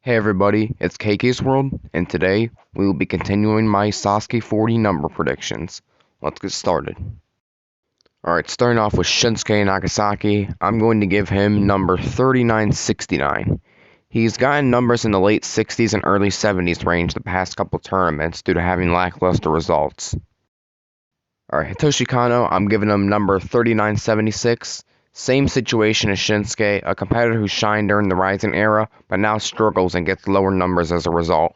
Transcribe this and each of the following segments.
Hey everybody, it's KK's World, and today we will be continuing my Sasuke 40 number predictions. Let's get started. Alright, starting off with Shunsuke Nagasaki, I'm going to give him number 3969. He's gotten numbers in the late 60s and early 70s range the past couple tournaments due to having lackluster results. Alright, HITOSHI KANNO, I'm giving him number 3976. Same situation as Shinsuke, a competitor who shined during the Rising era, but now struggles and gets lower numbers as a result.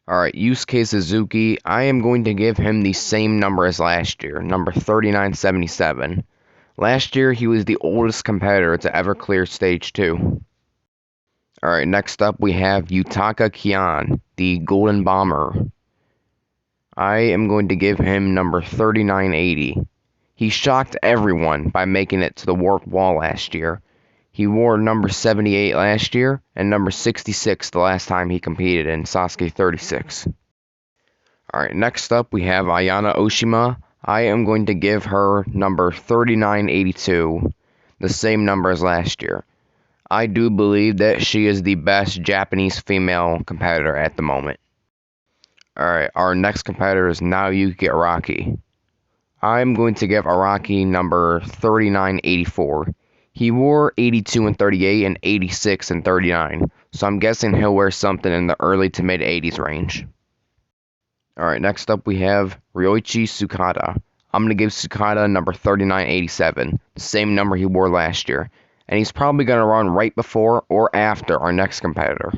Alright, Yusuke Suzuki, I am going to give him the same number as last year, number 3977. Last year, he was the oldest competitor to ever clear Stage 2. Alright, next up we have Yutaka Kian, the Golden Bomber. I am going to give him number 3980. He shocked everyone by making it to the Warped Wall last year. He wore number 78 last year and number 66 the last time he competed in Sasuke 36. Alright, next up we have Ayana Oshima. I am going to give her number 3982, the same number as last year. I do believe that she is the best Japanese female competitor at the moment. Alright, our next competitor is Naoyuki Araki. I'm going to give Araki number 3984. He wore 82 and 38 and 86 and 39, so I'm guessing he'll wear something in the early to mid 80s range. Alright, next up we have RYOICHI TSUKADA. I'm going to give TSUKADA number 3987, the same number he wore last year, and he's probably going to run right before or after our next competitor.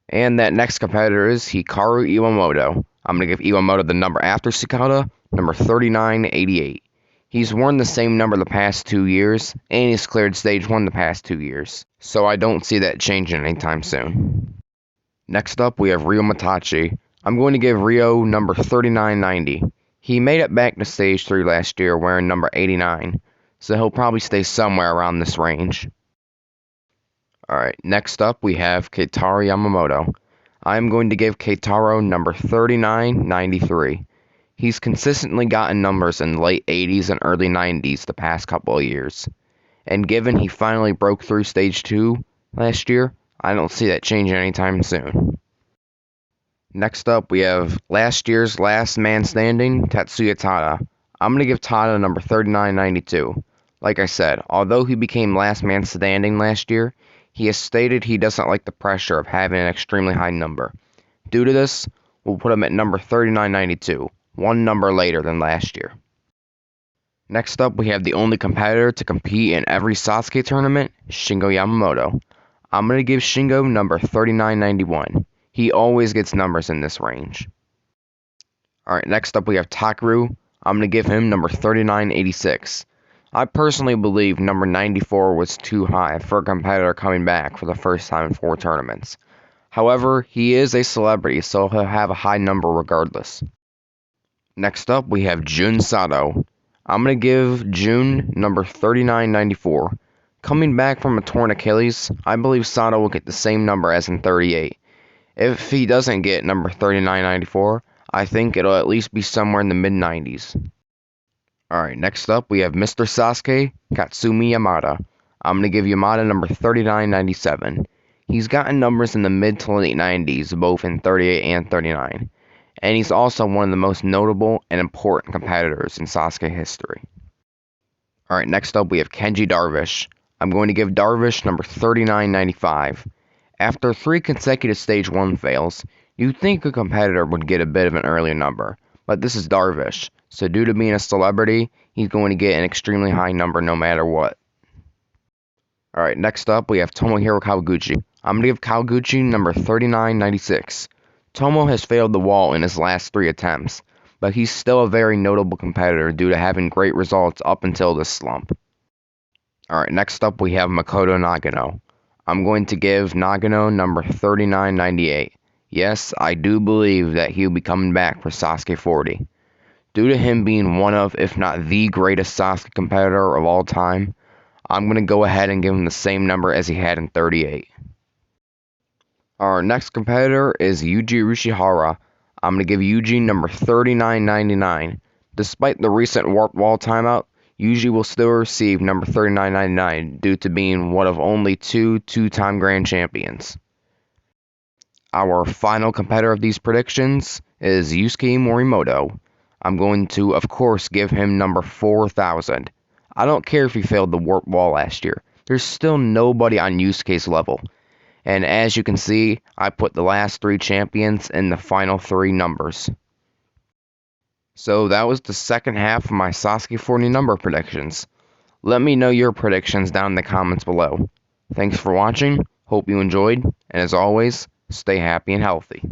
And that next competitor is HIKARU IWAMOTO. I'm going to give Iwamoto the number after TSUKADA, number 3988. He's worn the same number the past 2 years, and he's cleared Stage 1 the past 2 years, so I don't see that changing anytime soon. Next up, we have Ryo Matachi. I'm going to give Ryo number 3990. He made it back to Stage 3 last year wearing number 89, so he'll probably stay somewhere around this range. Alright, next up we have KEITARO Yamamoto. I'm going to give KEITARO number 3993. He's consistently gotten numbers in the late 80s and early 90s the past couple of years. And given he finally broke through Stage 2 last year, I don't see that changing anytime soon. Next up, we have last year's last man standing, TATSUYA TADA. I'm going to give TADA number 3992. Like I said, although he became last man standing last year, he has stated he doesn't like the pressure of having an extremely high number. Due to this, we'll put him at number 3992. One number later than last year. Next up, we have the only competitor to compete in every Sasuke tournament, Shingo Yamamoto. I'm going to give Shingo number 3991. He always gets numbers in this range. Alright, next up we have TAKERU. I'm going to give him number 3986. I personally believe number 94 was too high for a competitor coming back for the first time in 4 tournaments. However, he is a celebrity, so he'll have a high number regardless. Next up, we have Jun Sato. I'm going to give Jun number 3994. Coming back from a torn Achilles, I believe Sato will get the same number as in 38. If he doesn't get number 3994, I think it'll at least be somewhere in the mid-90s. Alright, next up, we have Mr. Sasuke, KATSUMI Yamada. I'm going to give Yamada number 3997. He's gotten numbers in the mid to late 90s, both in 38 and 39. And he's also one of the most notable and important competitors in Sasuke history. Alright, next up we have KENJI DARVISH. I'm going to give DARVISH number 3995. After 3 consecutive Stage 1 fails, you'd think a competitor would get a bit of an earlier number, but this is DARVISH, so due to being a celebrity, he's going to get an extremely high number no matter what. Alright, next up we have Tomohiro Kawaguchi. I'm going to give Kawaguchi number 3996. Tomo has failed the wall in his last 3 attempts, but he's still a very notable competitor due to having great results up until this slump. Alright, next up we have Makoto Nagano. I'm going to give Nagano number 3998. Yes, I do believe that he'll be coming back for Sasuke 40. Due to him being one of, if not the greatest Sasuke competitor of all time, I'm going to go ahead and give him the same number as he had in 38. Our next competitor is Yuji Urishihara. I'm going to give Yuji number 3999. Despite the recent Warped Wall timeout, Yuji will still receive number 3999 due to being one of only 2 two-time grand champions. our final competitor of these predictions is Yusuke Morimoto. I'm going to, of course, give him number 4,000. I don't care if he failed the warp wall last year. There's still nobody on Yusuke's level. And as you can see, I put the last 3 champions in the final 3 numbers. So that was the second half of my Sasuke 40 number predictions. Let me know your predictions down in the comments below. Thanks for watching, hope you enjoyed, and as always, stay happy and healthy.